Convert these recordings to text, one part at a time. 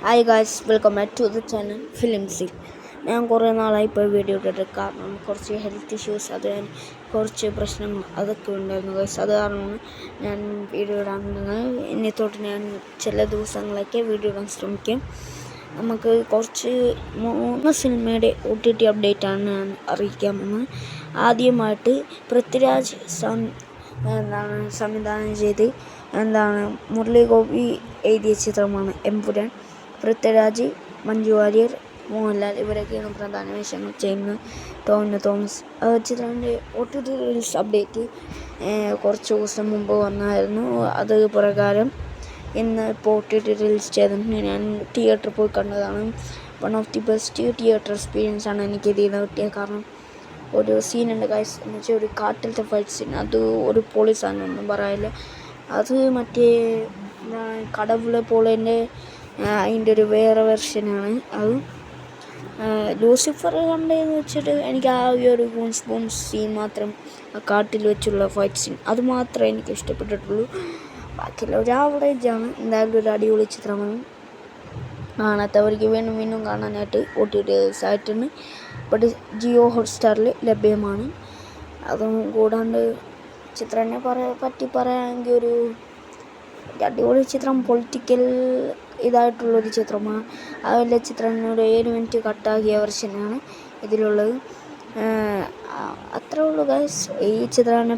Hi guys, welcome back to the channel Filmsy. ഞാൻ കുറേ നാളായി ഇപ്പോൾ വീഡിയോ ഇട്ടിട്ട്, കാരണം കുറച്ച് ഹെൽത്ത് ഇഷ്യൂസ്, അത് കുറച്ച് പ്രശ്നങ്ങൾ അതൊക്കെ ഉണ്ടായിരുന്നു ഗായ്സ്. അത് കാരണമാണ് ഞാൻ വീഡിയോ ഇടാറുള്ളത്. ഇനി തൊട്ട് ഞാൻ ചില ദിവസങ്ങളൊക്കെ വീഡിയോ ഇടാൻ ശ്രമിക്കാം. നമുക്ക് കുറച്ച് 3 സിനിമയുടെ OTT അപ്ഡേറ്റാണ് ഞാൻ അറിയിക്കാമെന്ന്. ആദ്യമായിട്ട് പൃഥ്വിരാജ് സംവിധാനം ചെയ്ത് മുരളി ഗോപി എഴുതിയ ചിത്രമാണ് എമ്പുരാൻ. പൃഥ്വിരാജ്, മഞ്ജു വാര്യർ, മോഹൻലാൽ ഇവരൊക്കെയാണ് പ്രധാന വേഷങ്ങൾ ചെയ്യുന്നത്. ടോവിനോ തോമസ്. ചിത്രത്തിൻ്റെ OTT റിലീസ് അപ്ഡേറ്റ് കുറച്ച് ദിവസം മുമ്പ് വന്നായിരുന്നു. അത് പ്രകാരം ഇന്ന് ഇപ്പോൾ OTT റിലീസ് ചെയ്തിട്ടുണ്ട്. ഞാൻ തിയേറ്ററിൽ പോയി കണ്ടതാണ്. One of the best theatre experience ആണ് എനിക്ക് ഇതിൽ നിന്ന് കിട്ടിയത്. കാരണം ഒരു സീനുണ്ട് ഗൈസ്, എന്ന് വെച്ചാൽ ഒരു കാട്ടിലത്തെ ഫൈറ്റ് സീൻ. അത് ഒരു പോലീസാണെന്നൊന്നും പറയില്ല. അത് മറ്റേ കടവുള്ള പോളേൻ്റെ അതിൻ്റെ ഒരു വേറെ വെർഷനാണ്. അത് ലൂസിഫർ കണ്ടതെന്ന് വെച്ചിട്ട് എനിക്ക് ആ ഒരു ഗൂൺസ് സീൻ മാത്രം, ആ കാട്ടിൽ വെച്ചുള്ള ഫൈറ്റ് സീൻ, അത് മാത്രമേ എനിക്ക് ഇഷ്ടപ്പെട്ടിട്ടുള്ളൂ. ബാക്കിയുള്ള ഒരു ആവറേജാണ്. എന്തായാലും ഒരു അടിപൊളി ചിത്രമാണ്. കാണാത്തവർക്ക് വീണ്ടും കാണാനായിട്ട് OTT ആയിട്ടുണ്ട്. ബട്ട് ജിയോ ഹോട്ട്സ്റ്റാറിൽ ലഭ്യമാണ്. അതും കൂടാണ്ട് ചിത്രത്തിനെ പറ്റി പറയുകയാണെങ്കിൽ ഒരു അടിപൊളി ചിത്രം. പൊളിറ്റിക്കൽ ഇതായിട്ടുള്ളൊരു ചിത്രമാണ്. അതുപോലെ ചിത്രത്തിനോട് 7 മിനിറ്റ് കട്ടാക്കിയ വെർഷനാണ് ഇതിലുള്ളത്. അത്രേ ഉള്ളൂ ഗൈസ്. ഈ ചിത്രത്തിനെ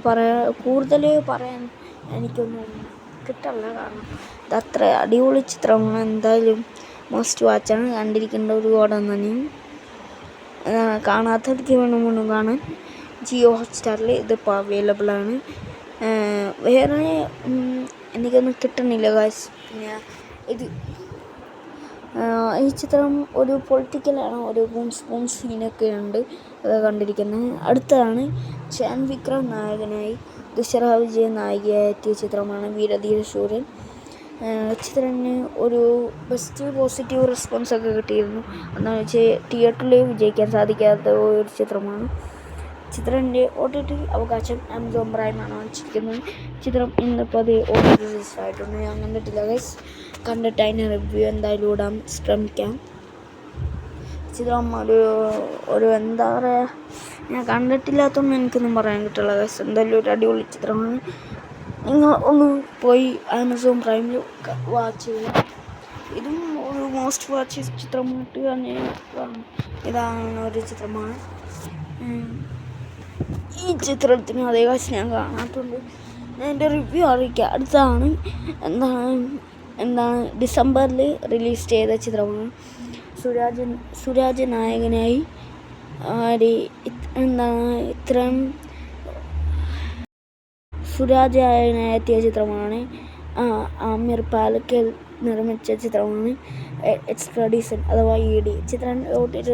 കൂടുതൽ പറയാൻ എനിക്കൊന്നും കിട്ടില്ല, കാരണം ഇത് അത്ര അടിപൊളി ചിത്രമാണ്. എന്തായാലും മസ്റ്റ് വാച്ചാണ്. കണ്ടിരിക്കേണ്ട ഒരു കോടം തന്നെയും. കാണാത്തവർക്ക് വീണ്ടും കാണാൻ ജിയോ ഹോട്ട്സ്റ്റാറിൽ ഇതിപ്പോൾ അവൈലബിൾ ആണ്. വേറെ എനിക്കൊന്നും കിട്ടണില്ല ഗായ്സ്. പിന്നെ ഈ ചിത്രം ഒരു പൊളിറ്റിക്കലാണ്. ഒരു ഗൂൺസ് സീനൊക്കെ ഉണ്ട്. അത് കണ്ടിരിക്കുന്നത്. അടുത്തതാണ് ഷാൻ വിക്രം നായകനായി ദുഷറ വിജയൻ നായികയായി എത്തിയ ചിത്രമാണ് വീരധീര ശൂരൻ. ചിത്രത്തിന് ഒരു ബെസ്റ്റ് പോസിറ്റീവ് റെസ്പോൺസൊക്കെ കിട്ടിയിരുന്നു. എന്താണെന്ന് വെച്ചാൽ തിയേറ്ററിൽ വിജയിക്കാൻ സാധിക്കാത്ത ഒരു ചിത്രമാണ്. ചിത്രത്തിൻ്റെ OTT അവകാശം ആമസോൺ പ്രൈമാണ് വാങ്ങിച്ചിരിക്കുന്നത്. ചിത്രം ഇന്നിപ്പോൾ അത് OTT റിലീസായിട്ടുണ്ട്. ഞാൻ കണ്ടിട്ടില്ല ഗൈസ്. കണ്ടിട്ട് അതിന് റിവ്യൂ എന്തായാലും ഇടാൻ ശ്രമിക്കാം. ചിത്രം ഒരു എന്താ പറയുക, ഞാൻ കണ്ടിട്ടില്ലാത്തതൊന്നും എനിക്കൊന്നും പറയാൻ കിട്ടില്ല ഗൈസ്. എന്തായാലും ഒരു അടിപൊളി ചിത്രമാണ്. നിങ്ങൾ ഒന്ന് പോയി ആമസോൺ പ്രൈമിൽ വാച്ച് ചെയ്യുക. ഇതും ഒരു മോസ്റ്റ് വാച്ച് ചിത്രമായിട്ട് തന്നെ ഇതാണ് ഒരു ചിത്രമാണ്. ഈ ചിത്രത്തിന് അതേ കാശ് ഞാൻ കാണാത്തുണ്ട്. ഞാൻ എൻ്റെ റിവ്യൂ അറിയിക്കാം. അടുത്താണ് എന്താണ് ഡിസംബറിൽ റിലീസ് ചെയ്ത ചിത്രമാണ്. സുരാജ് നായകനായി സുരാജ് നായകനായി എത്തിയ ചിത്രമാണ്. ആമിർ പാലക്കൽ നിർമ്മിച്ച ചിത്രമാണ് എക്സ്ട്രാഡിഷൻ അഥവാ ED. ചിത്രം OTT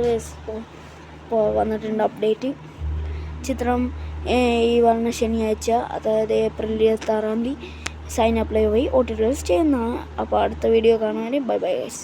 ഇപ്പോൾ വന്നിട്ടുണ്ട് അപ്ഡേറ്റ്. ചിത്രം ഈ വരുന്ന ശനിയാഴ്ച, അതായത് ഏപ്രിൽ 26 സൈൻ അപ്ലൈ വഴി OTT റിലീസ് ചെയ്യുന്നതാണ്. അപ്പോൾ അടുത്ത വീഡിയോ കാണാൻ ബൈ ഗൈസ്.